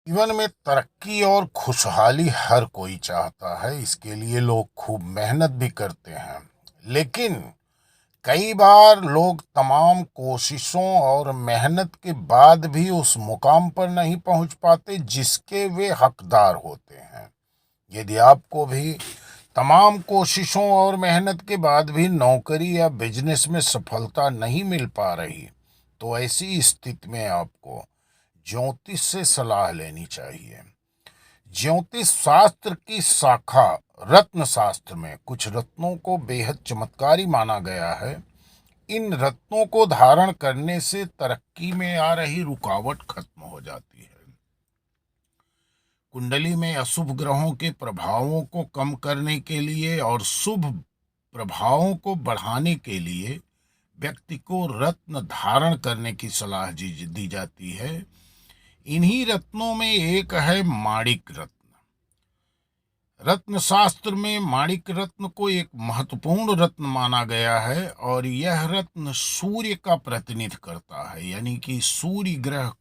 जीवन में तरक्की और खुशहाली हर कोई चाहता है। इसके लिए लोग खूब मेहनत भी करते हैं, लेकिन कई बार लोग तमाम कोशिशों और मेहनत के बाद भी उस मुकाम पर नहीं पहुंच पाते जिसके वे हकदार होते हैं। यदि आपको भी तमाम कोशिशों और मेहनत के बाद भी नौकरी या बिजनेस में सफलता नहीं मिल पा रही, तो ऐसी स्थिति में आपको ज्योतिष से सलाह लेनी चाहिए। ज्योतिष शास्त्र की शाखा रत्न शास्त्र में कुछ रत्नों को बेहद चमत्कारी माना गया है। इन रत्नों को धारण करने से तरक्की में आ रही रुकावट खत्म हो जाती है। कुंडली में अशुभ ग्रहों के प्रभावों को कम करने के लिए और शुभ प्रभावों को बढ़ाने के लिए व्यक्ति को रत्न धारण करने की सलाह दी जाती है। इन्हीं रत्नों में एक है माणिक रत्न। रत्न शास्त्र में माणिक रत्न को एक महत्वपूर्ण रत्न माना गया है और यह रत्न सूर्य का प्रतिनिधित्व करता है, यानी कि सूर्य ग्रह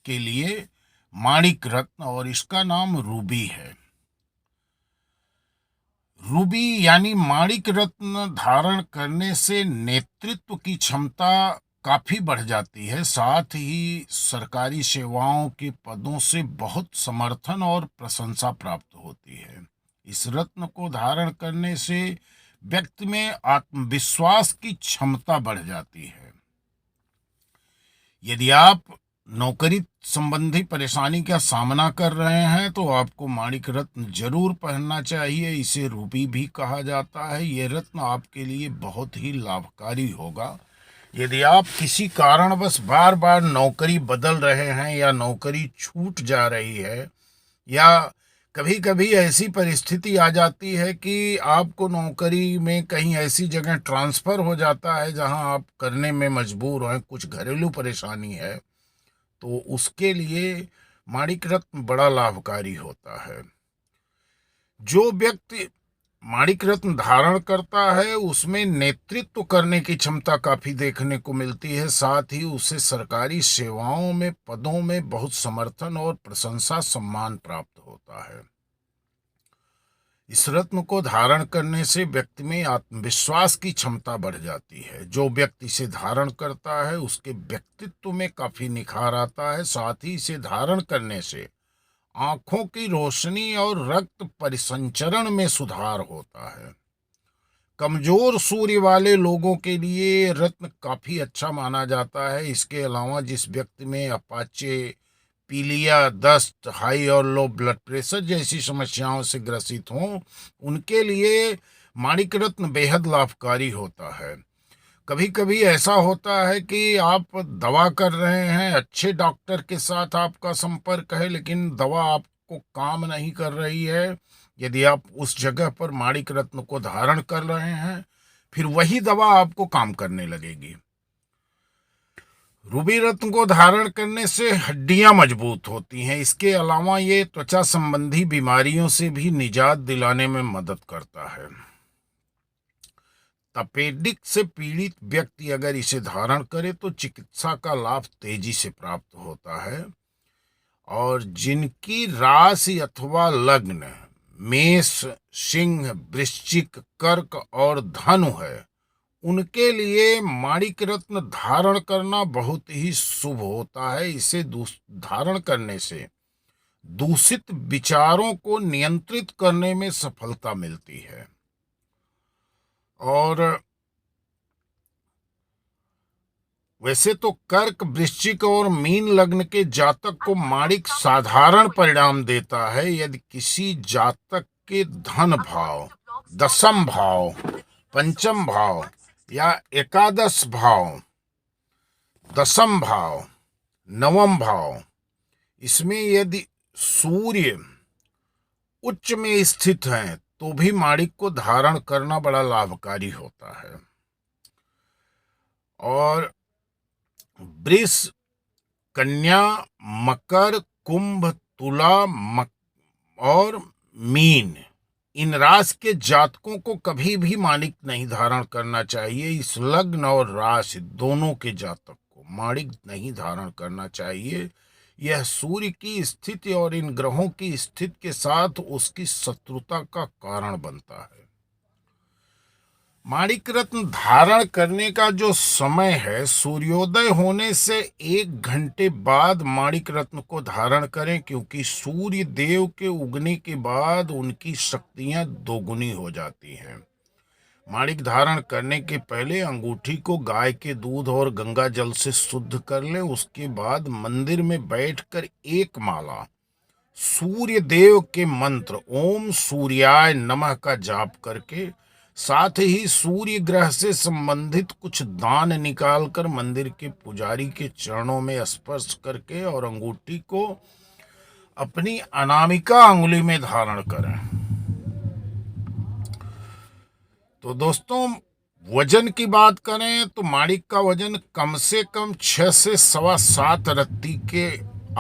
के लिए माणिक रत्न, और इसका नाम रूबी है। रूबी यानी माणिक रत्न धारण करने से नेतृत्व की क्षमता काफी बढ़ जाती है, साथ ही सरकारी सेवाओं के पदों से बहुत समर्थन और प्रशंसा प्राप्त होती है। इस रत्न को धारण करने से व्यक्ति में आत्मविश्वास की क्षमता बढ़ जाती है। यदि आप नौकरी संबंधी परेशानी का सामना कर रहे हैं तो आपको माणिक रत्न जरूर पहनना चाहिए। इसे रूबी भी कहा जाता है। ये रत्न आपके लिए बहुत ही लाभकारी होगा। यदि आप किसी कारणवश बार बार नौकरी बदल रहे हैं या नौकरी छूट जा रही है, या कभी कभी ऐसी परिस्थिति आ जाती है कि आपको नौकरी में कहीं ऐसी जगह ट्रांसफ़र हो जाता है जहां आप करने में मजबूर हैं, कुछ घरेलू परेशानी है, तो उसके लिए माणिक रत्न बड़ा लाभकारी होता है। जो व्यक्ति माणिक रत्न धारण करता है उसमें नेतृत्व करने की क्षमता काफी देखने को मिलती है, साथ ही उसे सरकारी सेवाओं में पदों में बहुत समर्थन और प्रशंसा सम्मान प्राप्त होता है। इस रत्न को धारण करने से व्यक्ति में आत्मविश्वास की क्षमता बढ़ जाती है। जो व्यक्ति इसे धारण करता है उसके व्यक्तित्व में काफी निखार आता है। साथ ही इसे धारण करने से आंखों की रोशनी और रक्त परिसंचरण में सुधार होता है। कमजोर सूर्य वाले लोगों के लिए रत्न काफी अच्छा माना जाता है। इसके अलावा जिस व्यक्ति में अपाचे, पीलिया, दस्त, हाई और लो ब्लड प्रेशर जैसी समस्याओं से ग्रसित हों, उनके लिए माणिक रत्न बेहद लाभकारी होता है। कभी कभी ऐसा होता है कि आप दवा कर रहे हैं, अच्छे डॉक्टर के साथ आपका संपर्क है, लेकिन दवा आपको काम नहीं कर रही है। यदि आप उस जगह पर माणिक रत्न को धारण कर रहे हैं, फिर वही दवा आपको काम करने लगेगी। रूबी रत्न को धारण करने से हड्डियां मजबूत होती हैं। इसके अलावा ये त्वचा संबंधी बीमारियों से भी निजात दिलाने में मदद करता है। तपेदिक से पीड़ित व्यक्ति अगर इसे धारण करे तो चिकित्सा का लाभ तेजी से प्राप्त होता है। और जिनकी राशि अथवा लग्न मेष, सिंह, वृश्चिक, कर्क और धनु है, उनके लिए माणिक रत्न धारण करना बहुत ही शुभ होता है। इसे धारण करने से दूषित विचारों को नियंत्रित करने में सफलता मिलती है। और वैसे तो कर्क, वृश्चिक और मीन लग्न के जातक को माणिक साधारण परिणाम देता है। यदि किसी जातक के धन भाव, दशम भाव, पंचम भाव या एकादश भाव, दशम भाव, नवम भाव, इसमें यदि सूर्य उच्च में स्थित है तो भी माणिक को धारण करना बड़ा लाभकारी होता है। और वृष, कन्या, मकर, कुंभ, तुला और मीन, इन राशि के जातकों को कभी भी माणिक नहीं धारण करना चाहिए। इस लग्न और राशि दोनों के जातक को माणिक नहीं धारण करना चाहिए। यह सूर्य की स्थिति और इन ग्रहों की स्थिति के साथ उसकी शत्रुता का कारण बनता है। माणिक रत्न धारण करने का जो समय है, सूर्योदय होने से 1 घंटे बाद माणिक रत्न को धारण करें, क्योंकि सूर्य देव के उगने के बाद उनकी शक्तियां दोगुनी हो जाती हैं। माणिक धारण करने के पहले अंगूठी को गाय के दूध और गंगा जल से शुद्ध कर लें। उसके बाद मंदिर में बैठकर एक माला सूर्य देव के मंत्र ओम सूर्याय नमः का जाप करके, साथ ही सूर्य ग्रह से संबंधित कुछ दान निकालकर मंदिर के पुजारी के चरणों में स्पर्श करके और अंगूठी को अपनी अनामिका अंगुली में धारण करें। तो दोस्तों, वजन की बात करें तो माणिक का वजन कम से कम 6 से 7.25 रत्ती के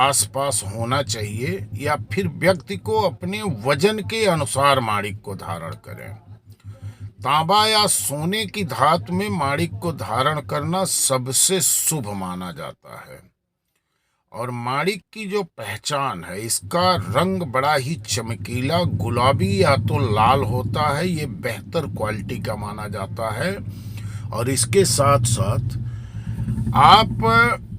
आसपास होना चाहिए, या फिर व्यक्ति को अपने वजन के अनुसार माणिक को धारण करें। तांबा या सोने की धातु में माणिक को धारण करना सबसे शुभ माना जाता है। और माणिक की जो पहचान है, इसका रंग बड़ा ही चमकीला गुलाबी या तो लाल होता है, ये बेहतर क्वालिटी का माना जाता है। और इसके साथ साथ आप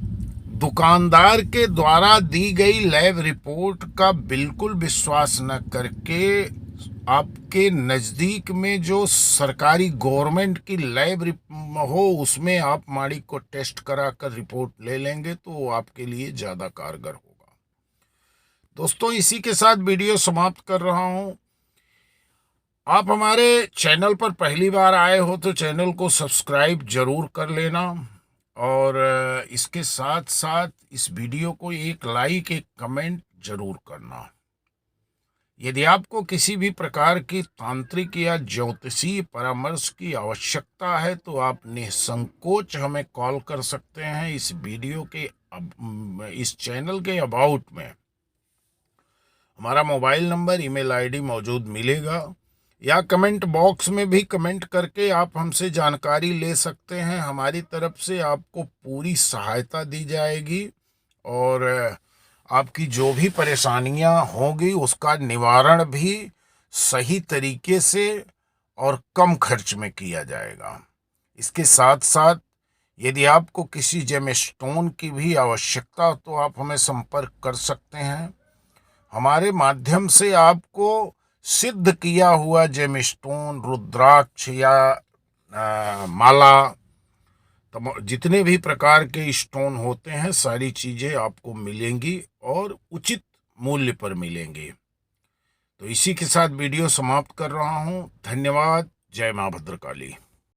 दुकानदार के द्वारा दी गई लैब रिपोर्ट का बिल्कुल विश्वास न करके, आपके नज़दीक में जो सरकारी गवर्नमेंट की लैब हो उसमें आप माणिक को टेस्ट कराकर रिपोर्ट ले लेंगे तो वो आपके लिए ज़्यादा कारगर होगा। दोस्तों, इसी के साथ वीडियो समाप्त कर रहा हूँ। आप हमारे चैनल पर पहली बार आए हो तो चैनल को सब्सक्राइब जरूर कर लेना, और इसके साथ साथ इस वीडियो को एक लाइक, एक कमेंट जरूर करना। यदि आपको किसी भी प्रकार की तांत्रिक या ज्योतिषीय परामर्श की आवश्यकता है तो आप निसंकोच हमें कॉल कर सकते हैं। इस वीडियो के इस चैनल के अबाउट में हमारा मोबाइल नंबर, ईमेल आईडी मौजूद मिलेगा, या कमेंट बॉक्स में भी कमेंट करके आप हमसे जानकारी ले सकते हैं। हमारी तरफ से आपको पूरी सहायता दी जाएगी और आपकी जो भी परेशानियां होंगी उसका निवारण भी सही तरीके से और कम खर्च में किया जाएगा। इसके साथ साथ यदि आपको किसी जेम स्टोन की भी आवश्यकता हो तो आप हमें संपर्क कर सकते हैं। हमारे माध्यम से आपको सिद्ध किया हुआ जेम स्टोन, रुद्राक्ष या माला, जितने भी प्रकार के स्टोन होते हैं सारी चीज़ें आपको मिलेंगी और उचित मूल्य पर मिलेंगी। तो इसी के साथ वीडियो समाप्त कर रहा हूँ। धन्यवाद। जय मां भद्रकाली।